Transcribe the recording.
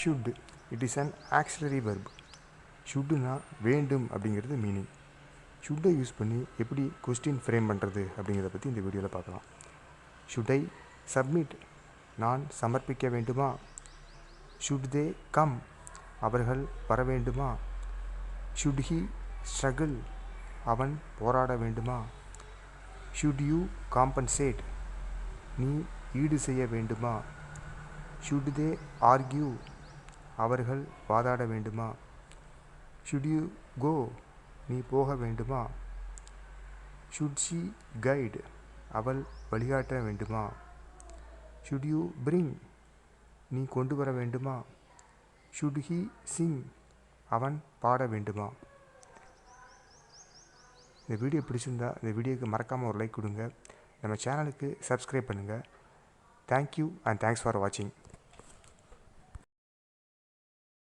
should, it is an auxiliary verb. ஷுட்டுனா வேண்டும் அப்படிங்கிறது meaning. ஷுட்டை use பண்ணி எப்படி கொஸ்டின் ஃப்ரேம் பண்ணுறது அப்படிங்கிறத பற்றி இந்த வீடியோவில் பார்க்கலாம். ஷுட் ஐ சப்மிட், நான் சமர்ப்பிக்க வேண்டுமா? ஷுட் தே கம், அவர்கள் வர வேண்டுமா? ஷுட் ஹி ஸ்ட்ரகிள், அவன் போராட வேண்டுமா? ஷுட் யூ காம்பன்சேட், நீ ஈடு செய்ய வேண்டுமா? ஷுட் தே ஆர்கியூ, அவர்கள் வாதாட வேண்டுமா? ஷுட் யூ கோ, நீ போக வேண்டுமா? ஷுட் ஷி கைட், அவள் வழிகாட்ட வேண்டுமா? ஷுட் யூ பிரிங், நீ கொண்டு வர வேண்டுமா? ஷுட் ஹி சிங், அவன் பாட வேண்டுமா? இந்த வீடியோ பிடிச்சிருந்தா இந்த வீடியோக்கு மறக்காமல் ஒரு லைக் கொடுங்க. நம்ம சேனலுக்கு சப்ஸ்கிரைப் பண்ணுங்கள். தேங்க்யூ அண்ட் தேங்க்ஸ் ஃபார் வாட்சிங்.